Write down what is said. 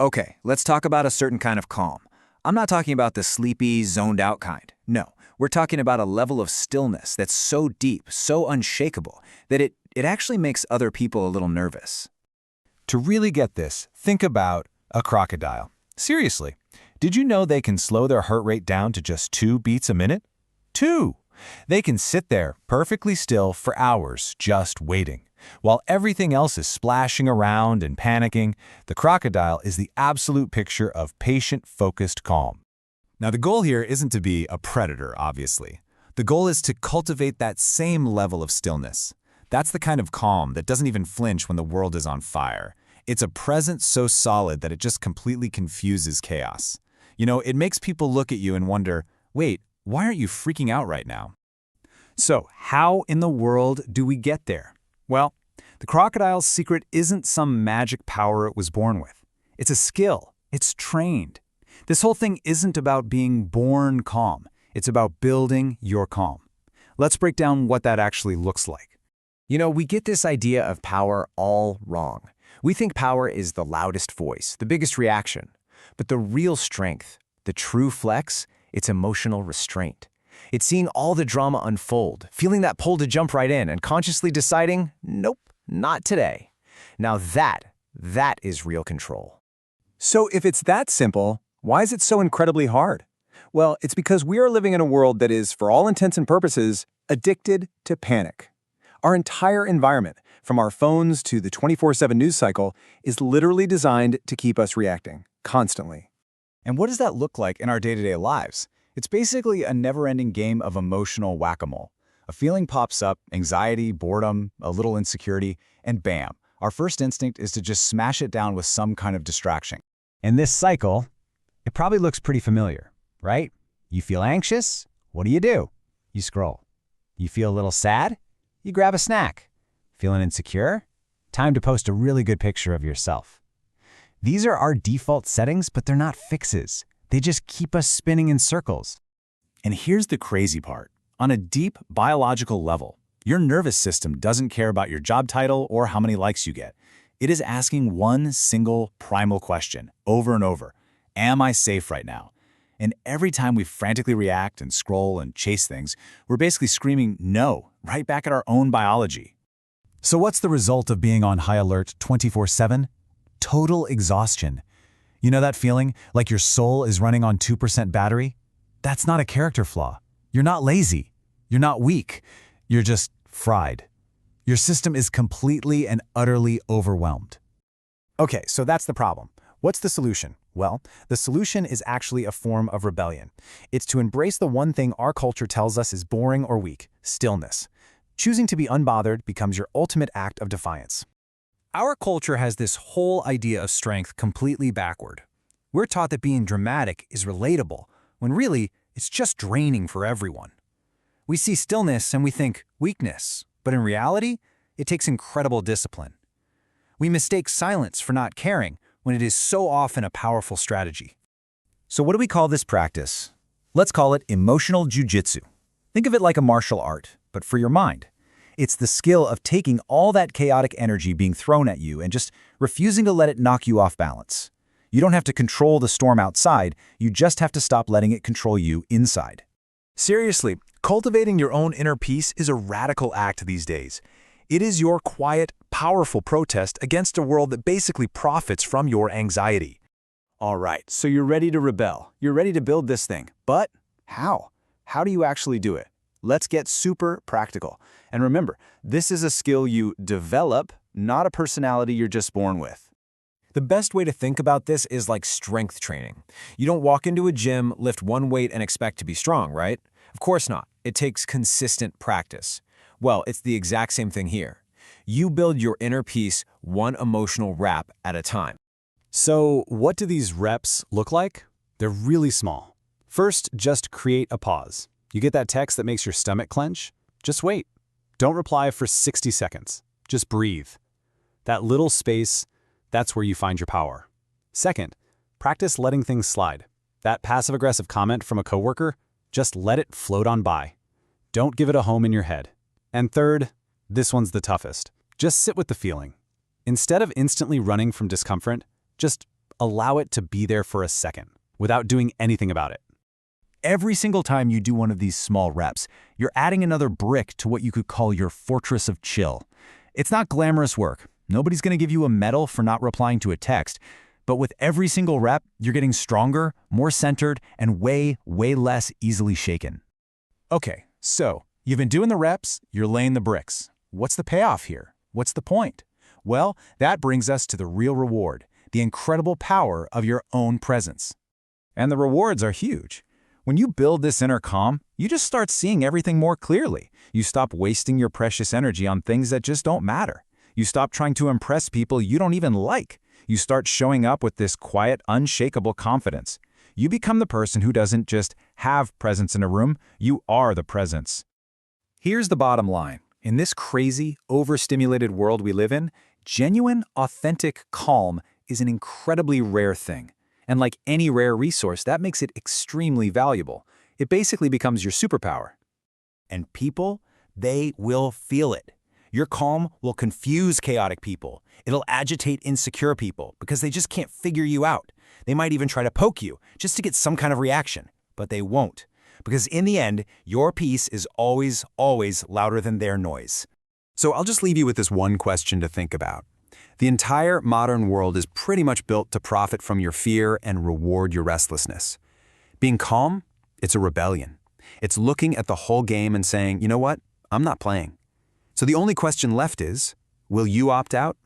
Okay, let's talk about a certain kind of calm. I'm not talking about the sleepy, zoned out kind. No, we're talking about a level of stillness that's so deep, so unshakable, that it actually makes other people a little nervous. To really get this, think about a crocodile. Seriously, did you know they can slow their heart rate down to just 2 beats a minute? 2! They can sit there perfectly still for hours just waiting. While everything else is splashing around and panicking, the crocodile is the absolute picture of patient-focused calm. Now, the goal here isn't to be a predator, obviously. The goal is to cultivate that same level of stillness. That's the kind of calm that doesn't even flinch when the world is on fire. It's a presence so solid that it just completely confuses chaos. You know, it makes people look at you and wonder, wait, why aren't you freaking out right now? So, how in the world do we get there? Well, the crocodile's secret isn't some magic power it was born with. It's a skill. It's trained. This whole thing isn't about being born calm. It's about building your calm. Let's break down what that actually looks like. You know, we get this idea of power all wrong. We think power is the loudest voice, the biggest reaction. But the real strength, the true flex, it's emotional restraint. It's seeing all the drama unfold, feeling that pull to jump right in, and consciously deciding, nope, not today. Now that is real control. So if it's that simple, why is it so incredibly hard? Well, it's because we are living in a world that is, for all intents and purposes, addicted to panic. Our entire environment, from our phones to the 24/7 news cycle, is literally designed to keep us reacting, constantly. And what does that look like in our day-to-day lives? It's basically a never-ending game of emotional whack-a-mole. A feeling pops up, anxiety, boredom, a little insecurity, and bam, our first instinct is to just smash it down with some kind of distraction. And this cycle, it probably looks pretty familiar, right? You feel anxious? What do? You scroll. You feel a little sad? You grab a snack. Feeling insecure? Time to post a really good picture of yourself. These are our default settings, but they're not fixes. They just keep us spinning in circles. And here's the crazy part. On a deep biological level, your nervous system doesn't care about your job title or how many likes you get. It is asking one single primal question over and over. Am I safe right now? And every time we frantically react and scroll and chase things, we're basically screaming no right back at our own biology. So what's the result of being on high alert 24/7? Total exhaustion. You know that feeling like your soul is running on 2% battery? That's not a character flaw. You're not lazy. You're not weak. You're just fried. Your system is completely and utterly overwhelmed. Okay, so that's the problem. What's the solution? Well, the solution is actually a form of rebellion. It's to embrace the one thing our culture tells us is boring or weak, stillness. Choosing to be unbothered becomes your ultimate act of defiance. Our culture has this whole idea of strength completely backward. We're taught that being dramatic is relatable, when really, it's just draining for everyone. We see stillness and we think weakness, but in reality, it takes incredible discipline. We mistake silence for not caring, when it is so often a powerful strategy. So what do we call this practice? Let's call it emotional jujitsu. Think of it like a martial art, but for your mind. It's the skill of taking all that chaotic energy being thrown at you and just refusing to let it knock you off balance. You don't have to control the storm outside, you just have to stop letting it control you inside. Seriously, cultivating your own inner peace is a radical act these days. It is your quiet, powerful protest against a world that basically profits from your anxiety. All right, so you're ready to rebel. You're ready to build this thing. But how? How do you actually do it? Let's get super practical. And remember, this is a skill you develop, not a personality you're just born with. The best way to think about this is like strength training. You don't walk into a gym, lift one weight, and expect to be strong, right? Of course not. It takes consistent practice. Well, it's the exact same thing here. You build your inner peace one emotional rep at a time. So what do these reps look like? They're really small. First, just create a pause. You get that text that makes your stomach clench? Just wait. Don't reply for 60 seconds. Just breathe. That little space, that's where you find your power. Second, practice letting things slide. That passive-aggressive comment from a coworker, just let it float on by. Don't give it a home in your head. And third, this one's the toughest. Just sit with the feeling. Instead of instantly running from discomfort, just Allow it to be there for a second, without doing anything about it. Every single time you do one of these small reps, you're adding another brick to what you could call your fortress of chill. It's not glamorous work. Nobody's going to give you a medal for not replying to a text. But with every single rep, you're getting stronger, more centered, and way less easily shaken. Okay, so you've been doing the reps, you're laying the bricks. What's the payoff here? What's the point? Well, that brings us to the real reward, the incredible power of your own presence. And the rewards are huge. When you build this inner calm, you just start seeing everything more clearly. You stop wasting your precious energy on things that just don't matter. You stop trying to impress people you don't even like. You start showing up with this quiet, unshakable confidence. You become the person who doesn't just have presence in a room, you are the presence. Here's the bottom line. In this crazy, overstimulated world we live in, genuine, authentic calm is an incredibly rare thing. And like any rare resource, that makes it extremely valuable. It basically becomes your superpower. And people, they will feel it. Your calm will confuse chaotic people. It'll agitate insecure people because they just can't figure you out. They might even try to poke you just to get some kind of reaction, but they won't. Because in the end, your peace is always louder than their noise. So I'll just leave you with this one question to think about. The entire modern world is pretty much built to profit from your fear and reward your restlessness. Being calm, it's a rebellion. It's looking at the whole game and saying, you know what, I'm not playing. So the only question left is, will you opt out?